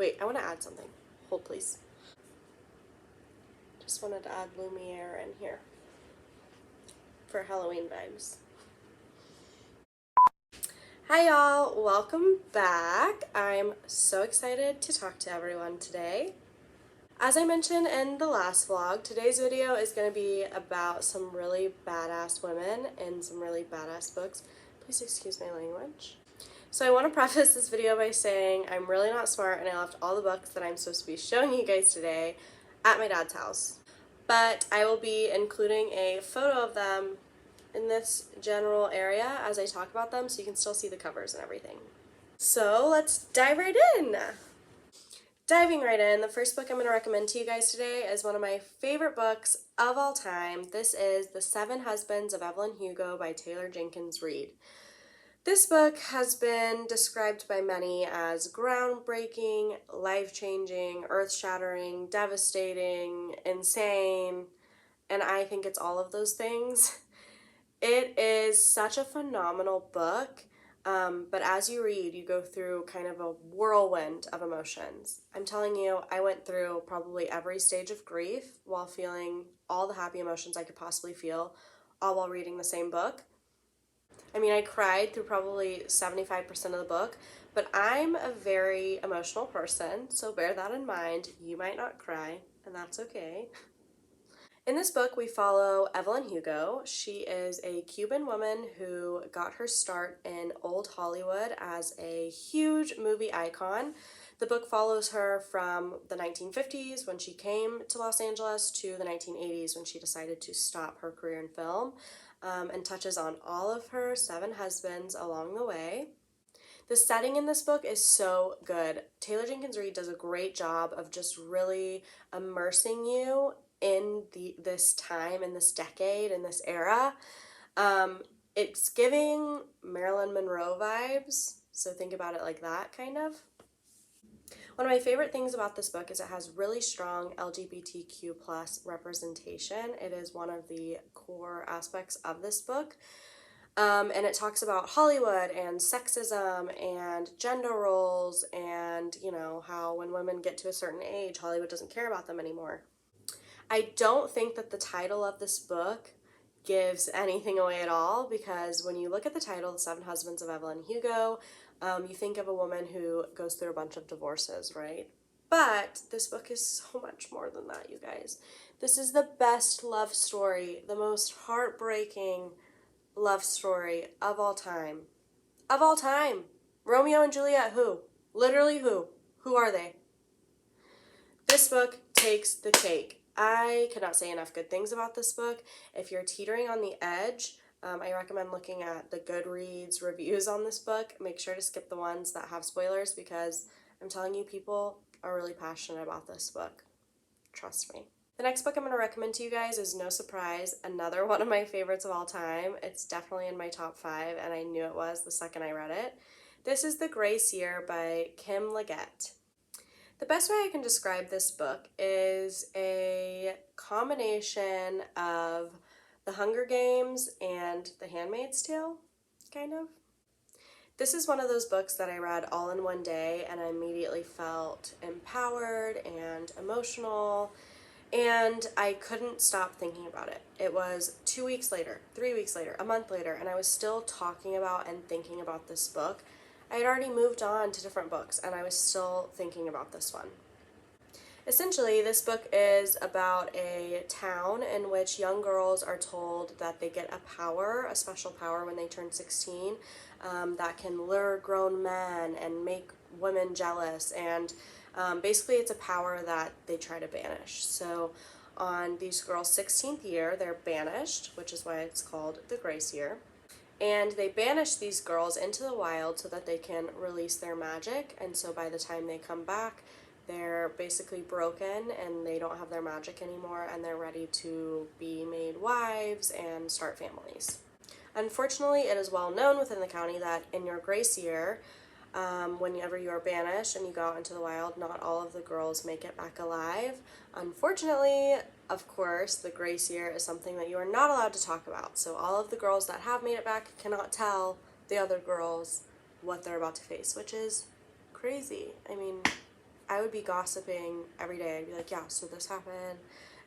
Wait, I want to add something. Hold, please. Just wanted to add Lumiere in here for Halloween vibes. Hi y'all, welcome back. I'm so excited to talk to everyone today. As I mentioned in the last vlog, today's video is going to be about some really badass women in some really badass books. Please excuse my language. So I want to preface this video by saying I'm really not smart and I left all the books that I'm supposed to be showing you guys today at my dad's house. But I will be including a photo of them in this general area as I talk about them so you can still see the covers and everything. So let's dive right in. Diving right in, the first book I'm going to recommend to you guys today is one of my favorite books of all time. This is The 7 Husbands of Evelyn Hugo by Taylor Jenkins Reid. This book has been described by many as groundbreaking, life-changing, earth-shattering, devastating, insane, and I think it's all of those things. It is such a phenomenal book. But as you read, you go through kind of a whirlwind of emotions. I'm telling you, I went through probably every stage of grief while feeling all the happy emotions I could possibly feel, all while reading the same book. I mean, I cried through probably 75% of the book, but I'm a very emotional person, so bear that in mind. You might not cry, and that's okay. In this book, we follow Evelyn Hugo. She is a Cuban woman who got her start in old Hollywood as a huge movie icon. The book follows her from the 1950s when she came to Los Angeles to the 1980s when she decided to stop her career in film, and touches on all of her 7 husbands along the way. The setting in this book is so good. Taylor Jenkins Reid does a great job of just really immersing you in this time, in this decade, in this era. It's giving Marilyn Monroe vibes, so think about it like that, kind of. One of my favorite things about this book is it has really strong LGBTQ plus representation. It is one of the core aspects of this book. And it talks about Hollywood and sexism and gender roles and, you know, how when women get to a certain age, Hollywood doesn't care about them anymore. I don't think that the title of this book gives anything away at all, because when you look at the title, The 7 Husbands of Evelyn Hugo, you think of a woman who goes through a bunch of divorces, right? But this book is so much more than that, you guys. This is the best love story, the most heartbreaking love story of all time. Of all time. Romeo and Juliet, who? Literally who? Who are they? This book takes the cake. I cannot say enough good things about this book. If you're teetering on the edge, I recommend looking at the Goodreads reviews on this book. Make sure to skip the ones that have spoilers, because I'm telling you, people are really passionate about this book. Trust me. The next book I'm going to recommend to you guys is, no surprise, another one of my favorites of all time. It's definitely in my top 5, and I knew it was the second I read it. This is The Grace Year by Kim Liggett. The best way I can describe this book is a combination of The Hunger Games and The Handmaid's Tale, kind of. This is one of those books that I read all in one day, and I immediately felt empowered and emotional, and I couldn't stop thinking about it. It was 2 weeks later, 3 weeks later, a month later, and I was still talking about and thinking about this book. I had already moved on to different books, and I was still thinking about this one. Essentially, this book is about a town in which young girls are told that they get a power, a special power when they turn 16, that can lure grown men and make women jealous, and basically it's a power that they try to banish. So on these girls' 16th year, they're banished, which is why it's called The Grace Year. And they banish these girls into the wild so that they can release their magic, and so by the time they come back, they're basically broken and they don't have their magic anymore, and they're ready to be made wives and start families. Unfortunately, it is well known within the county that in your grace year, whenever you are banished and you go out into the wild, not all of the girls make it back alive. Unfortunately, of course, the grace year is something that you are not allowed to talk about. So all of the girls that have made it back cannot tell the other girls what they're about to face, which is crazy. I mean, I would be gossiping every day. I'd be like, yeah, so this happened,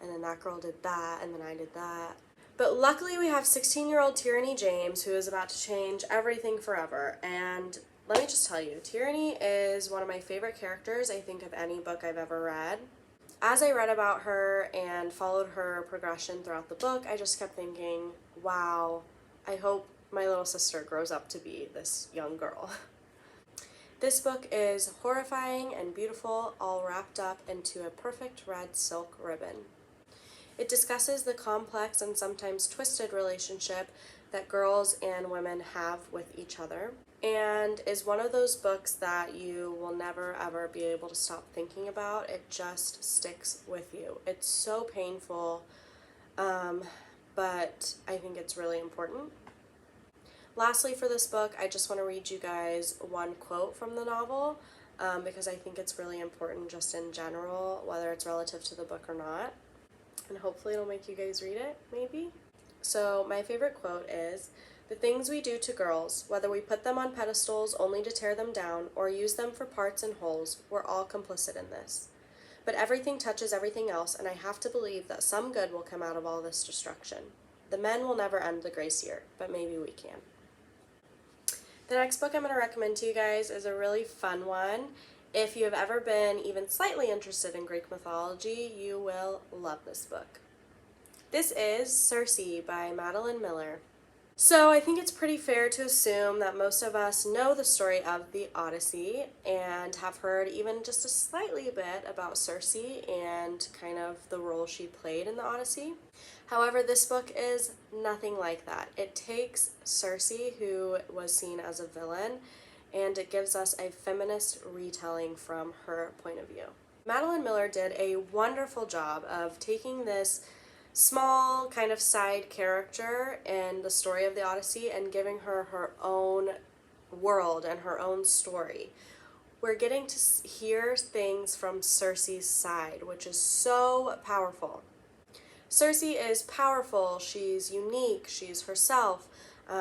and then that girl did that, and then I did that. But luckily we have 16-year-old Tyranny James, who is about to change everything forever. And let me just tell you, Tyranny is one of my favorite characters, I think, of any book I've ever read. As I read about her and followed her progression throughout the book, I just kept thinking, wow, I hope my little sister grows up to be this young girl. This book is horrifying and beautiful, all wrapped up into a perfect red silk ribbon. It discusses the complex and sometimes twisted relationship that girls and women have with each other, and is one of those books that you will never ever be able to stop thinking about. It just sticks with you. It's so painful, but I think it's really important. Lastly, for this book, I just want to read you guys one quote from the novel, because I think it's really important just in general, whether it's relative to the book or not. And hopefully it'll make you guys read it, maybe. So my favorite quote is, "The things we do to girls, whether we put them on pedestals only to tear them down or use them for parts and wholes, we're all complicit in this. But everything touches everything else, and I have to believe that some good will come out of all this destruction. The men will never end the grace year, but maybe we can." The next book I'm going to recommend to you guys is a really fun one. If you have ever been even slightly interested in Greek mythology, you will love this book. This is Circe by Madeline Miller. So I think it's pretty fair to assume that most of us know the story of the Odyssey and have heard even just a slightly bit about Circe and kind of the role she played in the Odyssey. However, this book is nothing like that. It takes Circe, who was seen as a villain, and it gives us a feminist retelling from her point of view. Madeline Miller did a wonderful job of taking this small kind of side character in the story of the Odyssey and giving her her own world and her own story. We're getting to hear things from Circe's side, which is so powerful. Circe is powerful, she's unique, she's herself.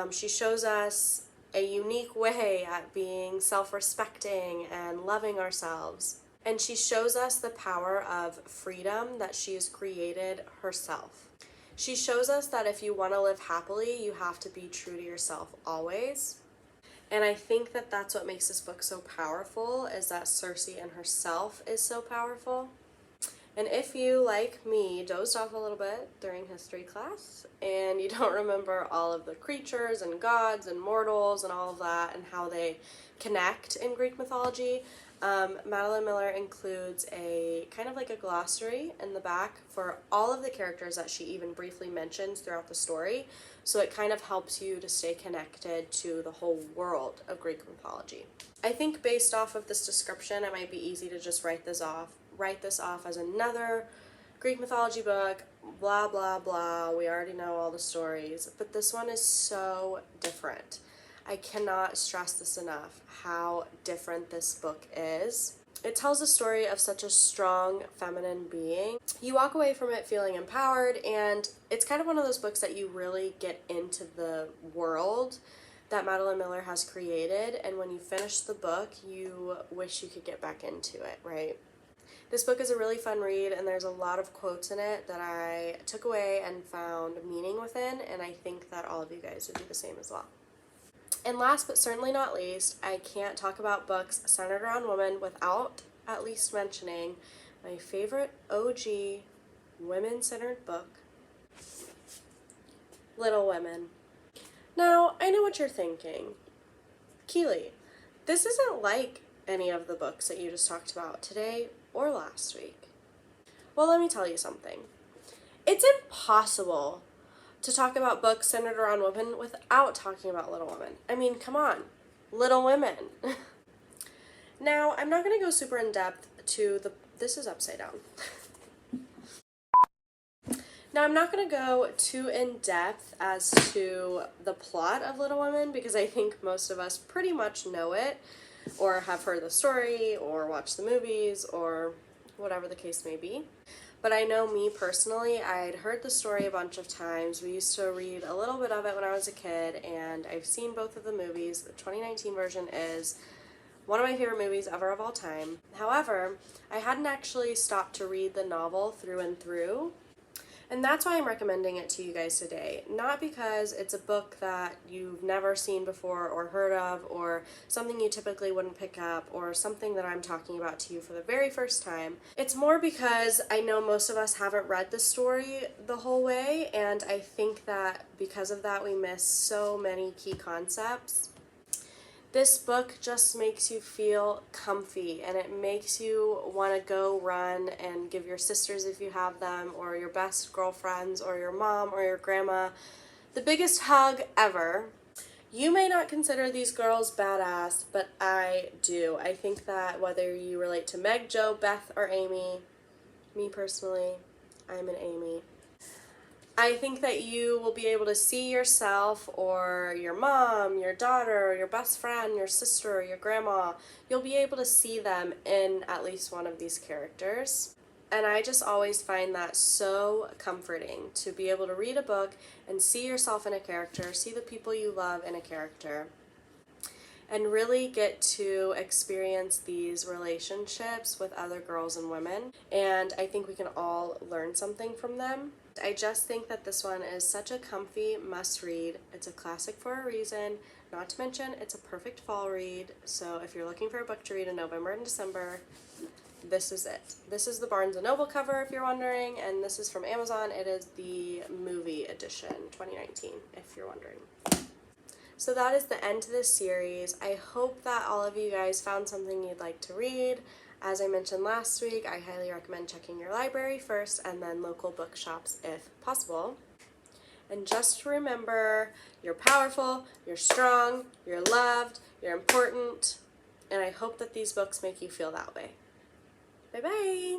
She shows us a unique way at being self-respecting and loving ourselves. And she shows us the power of freedom that she has created herself. She shows us that if you want to live happily, you have to be true to yourself always. And I think that that's what makes this book so powerful, is that Circe in herself is so powerful. And if you, like me, dozed off a little bit during history class and you don't remember all of the creatures and gods and mortals and all of that and how they connect in Greek mythology, Madeline Miller includes a kind of like a glossary in the back for all of the characters that she even briefly mentions throughout the story. So it kind of helps you to stay connected to the whole world of Greek mythology. I think based off of this description, it might be easy to just write this off as another Greek mythology book, blah, blah, blah. We already know all the stories, but this one is so different. I cannot stress this enough, how different this book is. It tells the story of such a strong feminine being. You walk away from it feeling empowered, and it's kind of one of those books that you really get into the world that Madeline Miller has created, and when you finish the book, you wish you could get back into it, right? This book is a really fun read, and there's a lot of quotes in it that I took away and found meaning within, and I think that all of you guys would do the same as well. And last but certainly not least, I can't talk about books centered around women without at least mentioning my favorite OG women-centered book, Little Women. Now, I know what you're thinking. Keely, this isn't like any of the books that you just talked about today or last week. Well, let me tell you something. It's impossible to talk about books centered around women without talking about Little Women. I mean, come on, Little Women. Now, I'm not going to go super in depth to this is upside down. Now, I'm not going to go too in depth as to the plot of Little Women because I think most of us pretty much know it, or have heard the story, or watched the movies, or whatever the case may be. But I know me personally, I'd heard the story a bunch of times. We used to read a little bit of it when I was a kid, and I've seen both of the movies. The 2019 version is one of my favorite movies ever of all time. However, I hadn't actually stopped to read the novel through and through. And that's why I'm recommending it to you guys today. Not because it's a book that you've never seen before or heard of, or something you typically wouldn't pick up, or something that I'm talking about to you for the very first time. It's more because I know most of us haven't read the story the whole way, and I think that because of that we miss so many key concepts. This book just makes you feel comfy, and it makes you want to go run and give your sisters, if you have them, or your best girlfriends, or your mom, or your grandma, the biggest hug ever. You may not consider these girls badass, but I do. I think that whether you relate to Meg, Jo, Beth, or Amy, me personally, I'm an Amy. I think that you will be able to see yourself, or your mom, your daughter, or your best friend, your sister, or your grandma. You'll be able to see them in at least one of these characters. And I just always find that so comforting to be able to read a book and see yourself in a character, see the people you love in a character, and really get to experience these relationships with other girls and women. And I think we can all learn something from them. I just think that this one is such a comfy must read. It's a classic for a reason, not to mention it's a perfect fall read. So if you're looking for a book to read in November and December, this is it. This is the Barnes & Noble cover, if you're wondering, and this is from Amazon. It is the movie edition, 2019, if you're wondering. So that is the end to this series. I hope that all of you guys found something you'd like to read. As I mentioned last week, I highly recommend checking your library first and then local bookshops if possible. And just remember, you're powerful, you're strong, you're loved, you're important, and I hope that these books make you feel that way. Bye-bye!